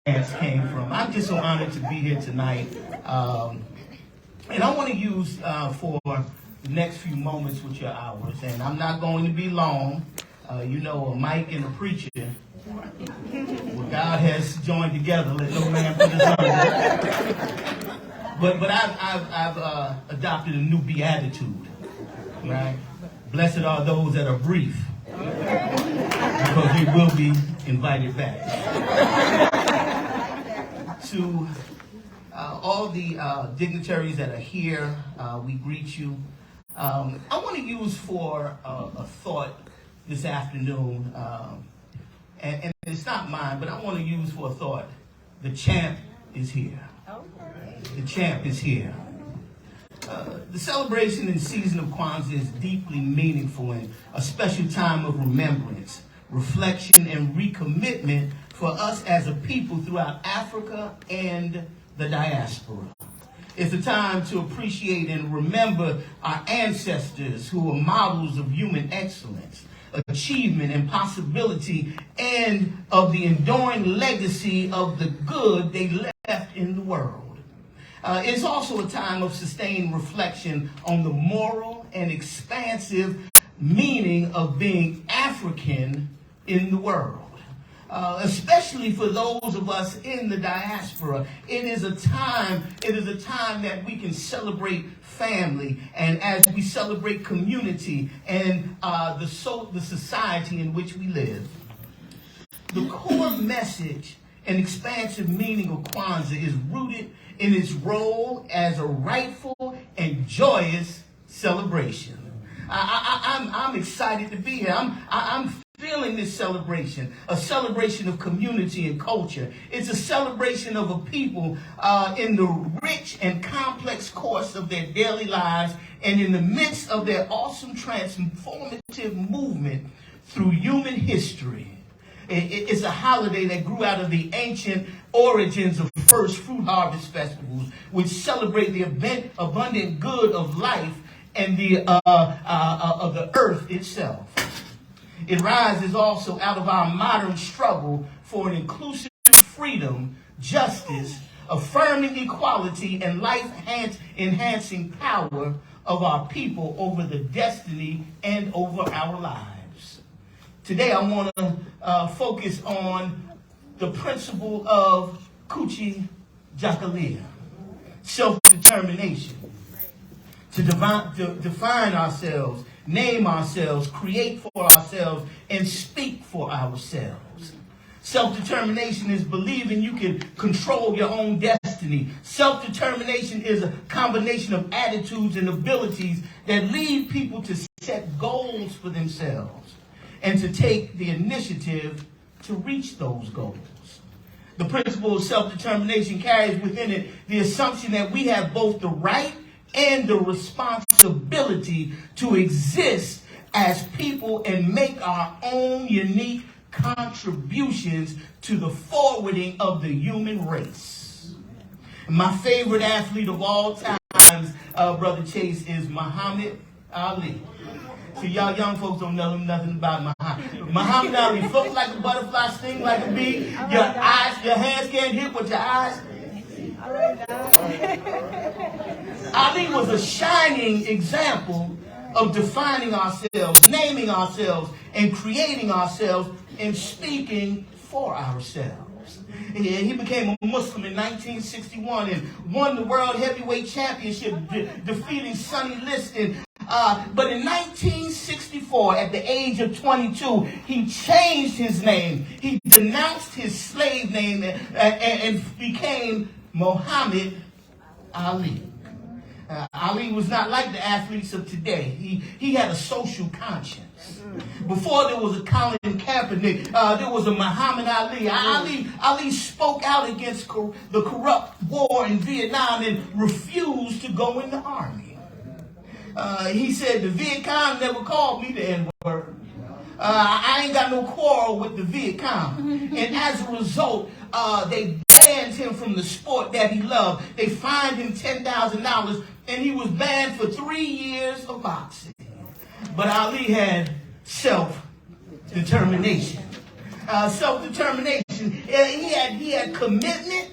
came from. I'm just so honored to be here tonight. And I want to use for the next few moments with your hours. And I'm not going to be long. You know, a mic and a preacher, what God has joined together, let no man put his under. But I've adopted a new beatitude, right? Blessed are those that are brief, because they will be invited back. To all the dignitaries that are here, we greet you. I want to use for a thought this afternoon, and it's not mine, but I want to use for a thought, the champ is here. The champ is here. The celebration and season of Kwanzaa is deeply meaningful and a special time of remembrance, reflection, and recommitment for us as a people throughout Africa and the diaspora. It's a time to appreciate and remember our ancestors who are models of human excellence, achievement, and possibility, and of the enduring legacy of the good they left in the world. It's also a time of sustained reflection on the moral and expansive meaning of being African in the world. Especially for those of us in the diaspora, it is a time that we can celebrate family, and as we celebrate community and the society in which we live. The core message and expansive meaning of Kwanzaa is rooted in its role as a rightful and joyous celebration. I'm excited to be here. I'm feeling this celebration, a celebration of community and culture. It's a celebration of a people in the rich and complex course of their daily lives and in the midst of their awesome transformative movement through human history. It's a holiday that grew out of the ancient origins of first fruit harvest festivals, which celebrate the abundant good of life and of the earth itself. It rises also out of our modern struggle for an inclusive freedom, justice, affirming equality, and life-enhancing power of our people over the destiny and over our lives. Today, I want to focus on the principle of Kuchi Jakalia, self-determination, to define ourselves, name ourselves, create for ourselves, and speak for ourselves. Self-determination is believing you can control your own destiny. Self-determination is a combination of attitudes and abilities that lead people to set goals for themselves and to take the initiative to reach those goals. The principle of self-determination carries within it the assumption that we have both the right and the responsibility to exist as people and make our own unique contributions to the forwarding of the human race. My favorite athlete of all times, Brother Chase, is Muhammad Ali. So y'all young folks don't know nothing about Muhammad. Muhammad Ali floats like a butterfly, sting like a bee. Your hands can't hit with your eyes. Ali was a shining example of defining ourselves, naming ourselves, and creating ourselves, and speaking for ourselves. He became a Muslim in 1961 and won the World Heavyweight Championship, defeating Sonny Liston. But in 1964, at the age of 22, he changed his name. He denounced his slave name and became Muhammad Ali. Ali was not like the athletes of today. He had a social conscience. Before there was a Colin Kaepernick, there was a Muhammad Ali. Ali spoke out against the corrupt war in Vietnam and refused to go in the army. He said, the Viet Cong never called me the N-word. I ain't got no quarrel with the Viet Cong. And as a result, they banned him from the sport that he loved. They fined him $10,000, and he was banned for 3 years of boxing. But Ali had self-determination. self-determination. He had commitment,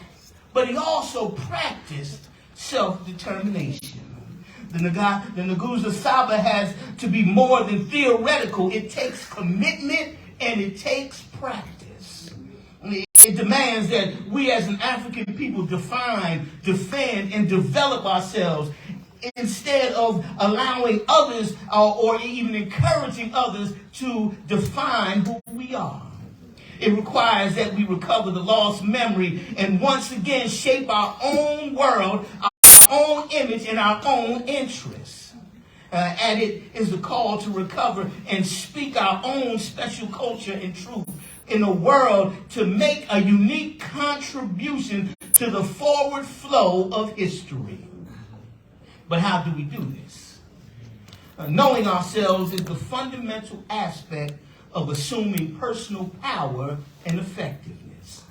but he also practiced self-determination. The Nguzo Saba has to be more than theoretical. It takes commitment and it takes practice. It demands that we as an African people define, defend, and develop ourselves instead of allowing others or even encouraging others to define who we are. It requires that we recover the lost memory and once again shape our own world, our own image, and our own interests. And it is the call to recover and speak our own special culture and truth in a world to make a unique contribution to the forward flow of history. But how do we do this? Knowing ourselves is the fundamental aspect of assuming personal power and effectiveness.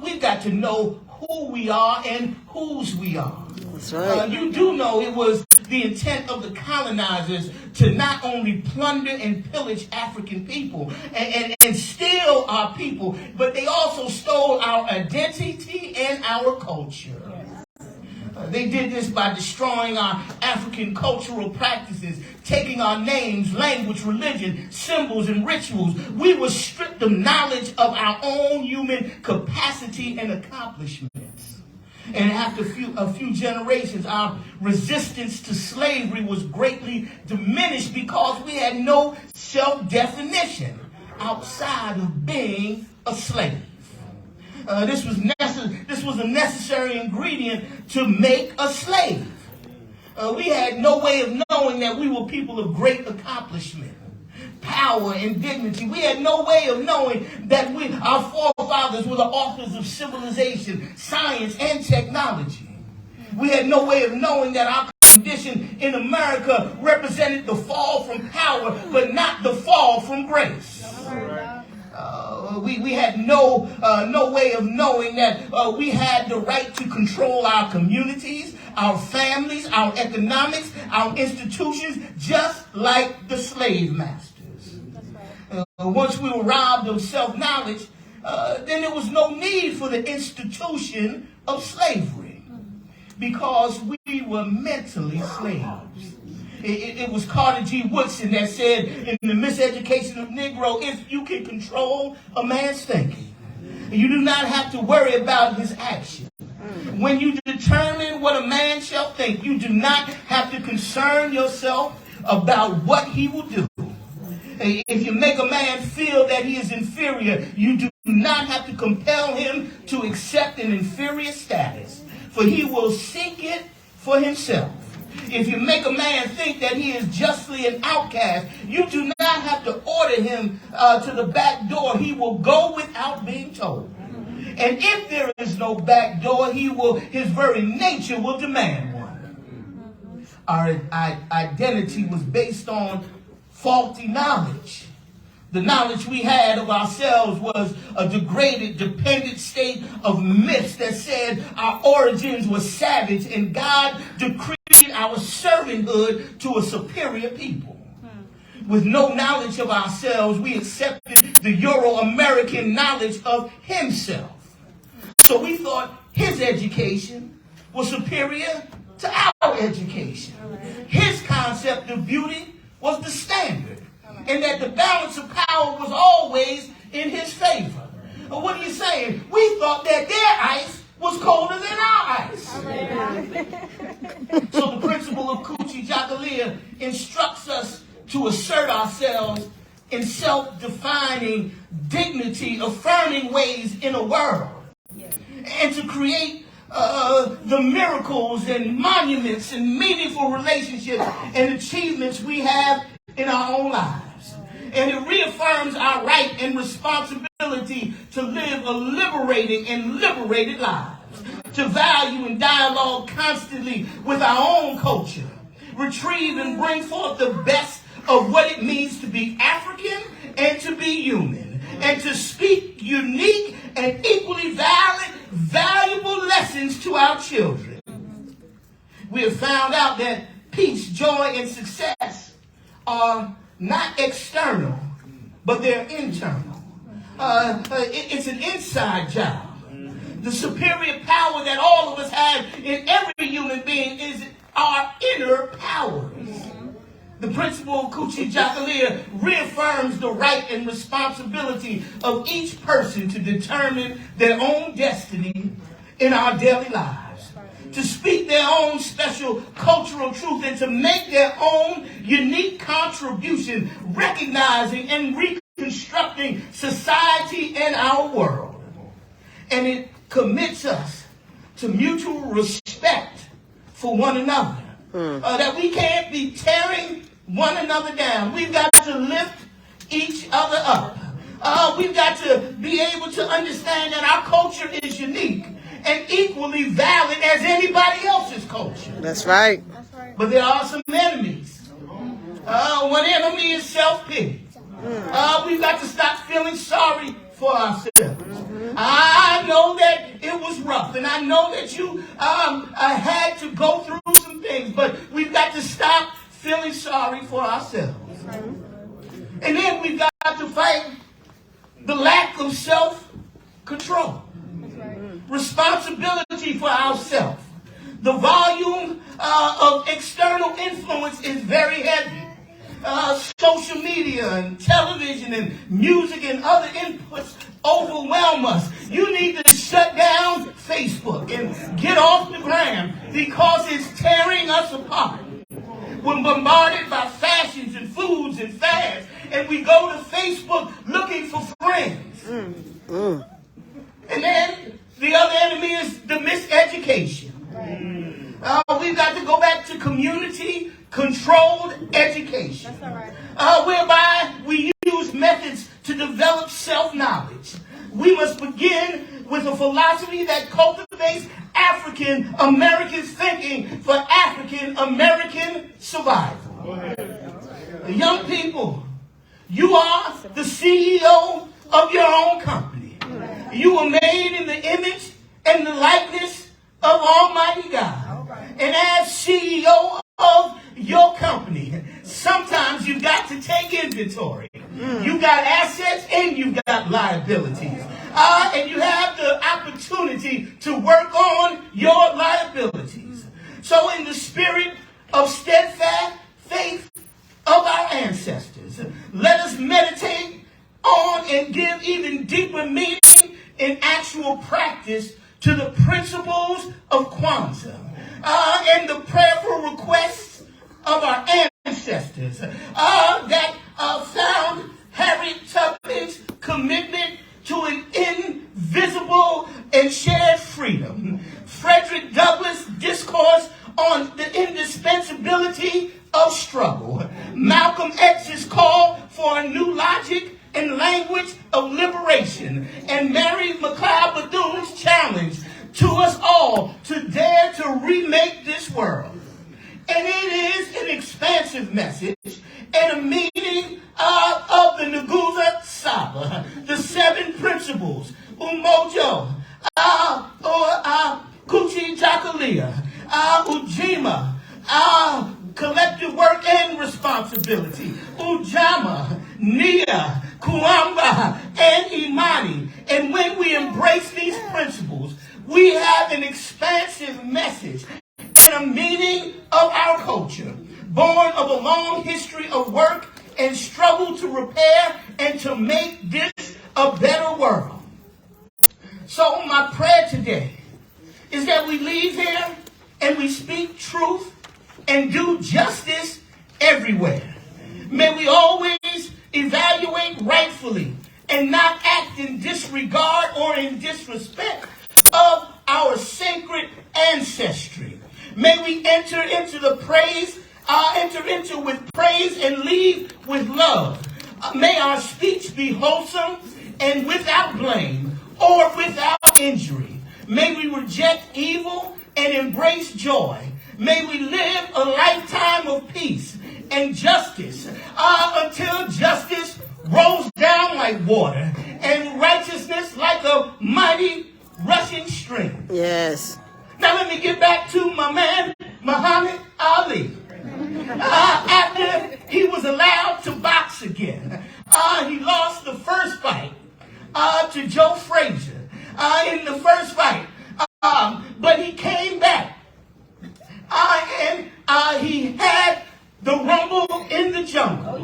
We've got to know who we are and whose we are. That's right. You do know it was the intent of the colonizers to not only plunder and pillage African people and steal our people, but they also stole our identity and our culture. They did this by destroying our African cultural practices, taking our names, language, religion, symbols, and rituals. We were stripped of knowledge of our own human capacity and accomplishments. And after a few generations, our resistance to slavery was greatly diminished because we had no self-definition outside of being a slave. This was a necessary ingredient to make a slave. We had no way of knowing that we were people of great accomplishment, power, and dignity. We had no way of knowing that our forefathers were the authors of civilization, science, and technology. We had no way of knowing that our condition in America represented the fall from power, but not the fall from grace. We had no way of knowing that we had the right to control our communities, our families, our economics, our institutions, just like the slave masters. Once we were robbed of self-knowledge, then there was no need for the institution of slavery because we were mentally slaves. It was Carter G. Woodson that said in The Miseducation of Negro, if you can control a man's thinking, you do not have to worry about his action. When you determine what a man shall think, you do not have to concern yourself about what he will do. If you make a man feel that he is inferior, you do not have to compel him to accept an inferior status, for he will seek it for himself. If you make a man think that he is justly an outcast, you do not have to order him to the back door. He will go without being told. And if there is no back door, his very nature will demand one. Our identity was based on faulty knowledge. The knowledge we had of ourselves was a degraded, dependent state of myths that said our origins were savage and God decreed our servanthood to a superior people. With no knowledge of ourselves, we accepted the Euro-American knowledge of himself. So we thought his education was superior to our education. His concept of beauty was the standard, and that the balance of power was always in his favor. What are you saying? We thought that their ice was colder than our ice. So the principle of Kuchi Jagalia instructs us to assert ourselves in self-defining, dignity-affirming ways in a world. And to create the miracles and monuments and meaningful relationships and achievements we have in our own lives. And it reaffirms our right and responsibility to live a liberating and liberated lives, to value and dialogue constantly with our own culture, retrieve and bring forth the best of what it means to be African and to be human, and to speak unique and equally valuable lessons to our children. We have found out that peace, joy, and success are not external, but they're internal. it's an inside job. The superior power that all of us have in every human being is our inner powers. The principle of O Kwanzaa Celebration reaffirms the right and responsibility of each person to determine their own destiny in our daily lives, to speak their own special cultural truth, and to make their own unique contribution, recognizing and reconstructing society and our world. And it commits us to mutual respect for one another. That we can't be tearing one another down. We've got to lift each other up. We've got to be able to understand that our culture is unique and equally valid as anybody else's culture. That's right. But there are some enemies. One enemy is self-pity. We've got to stop feeling sorry for ourselves. I know that it was rough, and I know that you had to go through some things, but we've got to stop feeling sorry for ourselves. And then we've got to fight the lack of self-control, responsibility for ourselves. The volume of external influence is very heavy. Social media and television and music and other inputs overwhelm us. You need to shut down Facebook and get off the gram because it's tearing us apart. We're bombarded by fashions and foods and fads, and we go to Facebook looking for friends. And then the other enemy is the miseducation. We've got to go back to community-controlled education, whereby we use methods to develop self-knowledge. We must begin with a philosophy that cultivates African-American thinking for African-American survival. Young people, you are the CEO of your own company. You were made in the image and the likeness of Almighty God. And as CEO of your company, sometimes you've got to take inventory. You've got assets and you've got liabilities. And you have the opportunity to work on your liabilities. So in the spirit of steadfast faith of our ancestors, let us meditate on and give even deeper meaning in actual practice to the principles of Kwanzaa and the prayerful requests of our ancestors that found Harriet Tubman's commitment to an invisible and shared freedom, Frederick Douglass' discourse on the indispensability of struggle, Malcolm X's call for a new logic and language of liberation, and Mary McLeod Bethune's challenge to us all to dare to remake this world. And it is an expansive message and a meaning of the Nguza Saba, the 7 principles, Umojo, Kuchi-Jakalia, Ujima, collective work and responsibility, Ujama, Nia, Kuamba, and Imani. And when we embrace these principles, we have an expansive message and a meaning of our culture, born of a long history of work and struggle to repair and to make this a better world. So my prayer today is that we leave here and we speak truth and do justice everywhere. May we always evaluate rightfully and not act in disregard or in disrespect of our sacred ancestry. May we enter into with praise and leave with love. May our speech be wholesome and without blame or without injury. May we reject evil and embrace joy. May we live a lifetime of peace and justice until justice rolls down like water and righteousness like a mighty rushing stream. Yes. Now let me get back to my man, Muhammad Ali. After he was allowed to box again, he lost the first fight to Joe Frazier in the first fight. But he came back. And he had the Rumble in the Jungle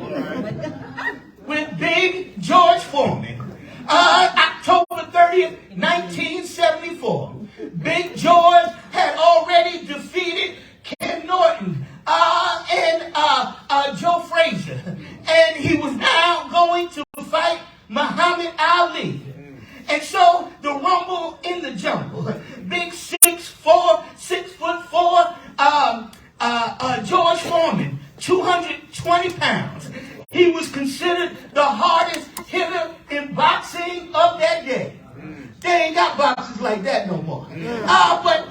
with Big George Foreman. October 30th, 1974. Big George had already defeated Ken Norton and Joe Frazier. And he was now going to fight Muhammad Ali. And so the Rumble in the Jungle, big 6'4", George Foreman, 220 pounds. He was considered the hardest hitter in boxing of that day. They ain't got boxers like that no more. But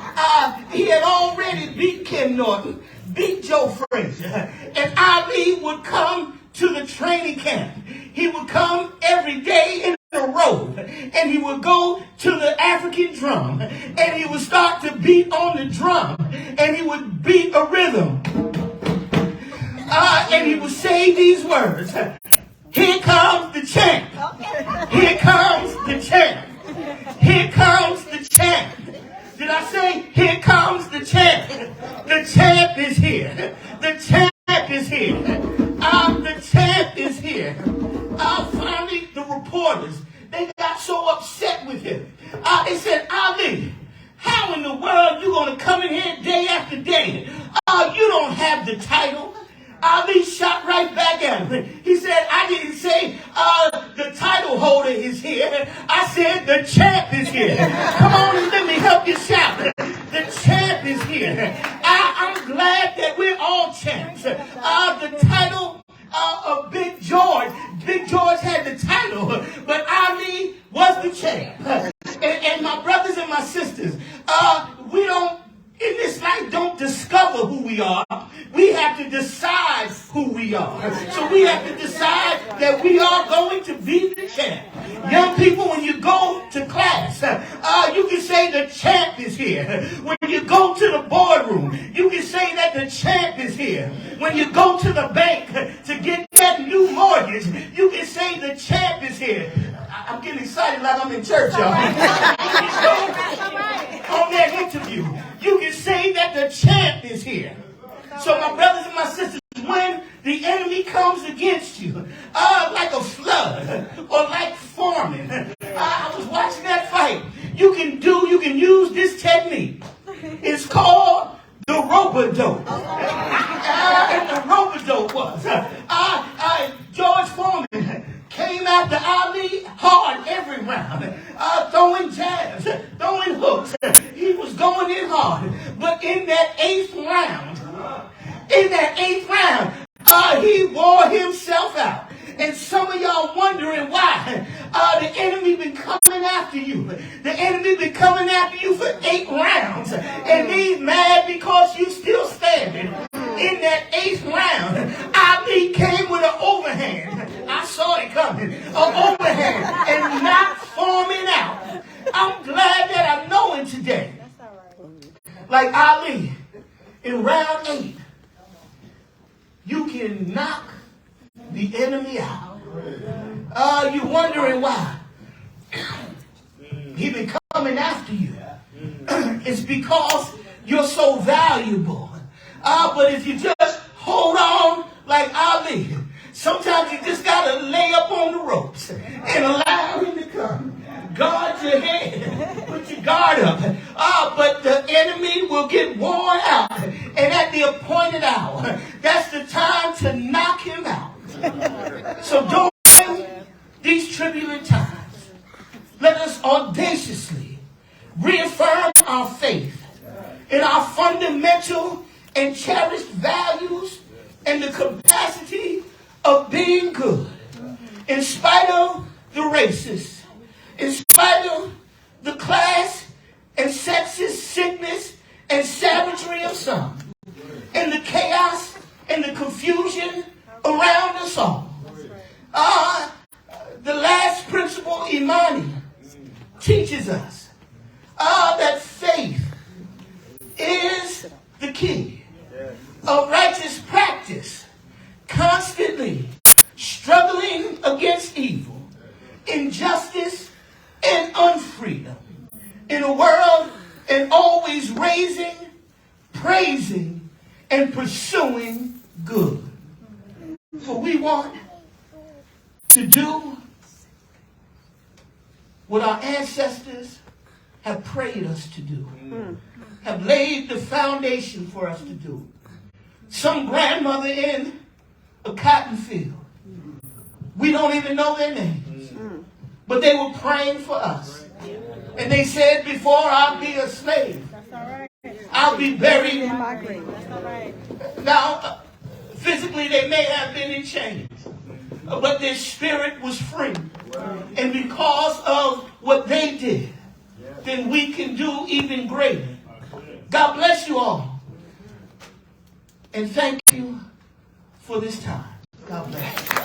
he had already beat Ken Norton, beat Joe Frazier, and Ali would come to the training camp. He would come every day in a row, and he would go to the African drum, and he would start to beat on the drum, and he would beat a rhythm. And he would say these words: "Here comes the champ. Here comes the champ. Here comes the champ." Did I say, here comes the champ? The champ is here. The champ is here. The champ is here. Finally, the reporters, they got so upset with him. They said, "Ali, how in the world you going to come in here day after day? You don't have the title." Ali shot right back at him. He said, "I didn't say the title holder is here. I said the champ is here. Come on and let me help you shout. The champ is here." I'm glad that we're all champs. The title of Big George had the title, but Ali was the champ. And my brothers and my sisters, we don't, in this life, don't discover who we are. We have to decide who we are. So we have to decide that we are going to be the champ. Young people, when you go to class, you can say the champ is here. When you go to the boardroom, you can say that the champ is here. When you go to the bank to get that new mortgage, you can say the champ is here. I'm getting excited like I'm in church, y'all. On that interview, you can say that the champ is here. So my brothers and my sisters, when the enemy comes against you, like a flood or like Foreman, I was watching that fight. You can use this technique. It's called the rope-a-dope. And the rope-a-dope was George Foreman came after Ali hard every round, throwing jabs, throwing hooks. He was going in hard. But in that eighth round, he wore himself out. And some of y'all wondering why the enemy been coming after you. The enemy been coming after you for 8 rounds. And he's mad because you still standing. In that 8th round, Ali came with an overhand. I saw it coming. An overhand. And knocked Foreman out. I'm glad that I know him today. Like Ali, in round 8, you can knock the enemy out. You're wondering why. He been coming after you. It's because you're so valuable. But if you just hold on like Ali, sometimes you just got to lay up on the ropes and allow him to come. Guard your head. Put your guard up. But the enemy will get worn out. And at the appointed hour, that's the time to knock him out. So during these turbulent times, let us audaciously reaffirm our faith in our fundamental and cherished values and the capacity of being good, in spite of the racist, in spite of the class and sexist sickness and savagery of some, and the chaos and the confusion around us all. The last principle, Imani, teaches us that faith is the key of righteous practice, constantly struggling against evil, injustice, raising, praising, and pursuing good. For we want to do what our ancestors have prayed us to do, have laid the foundation for us to do. Some grandmother in a cotton field, we don't even know their names, but they were praying for us. And they said, before I'll be a slave, I'll be buried in my grave. Now, physically they may have been in chains, but their spirit was free. And because of what they did, then we can do even greater. God bless you all. And thank you for this time. God bless you.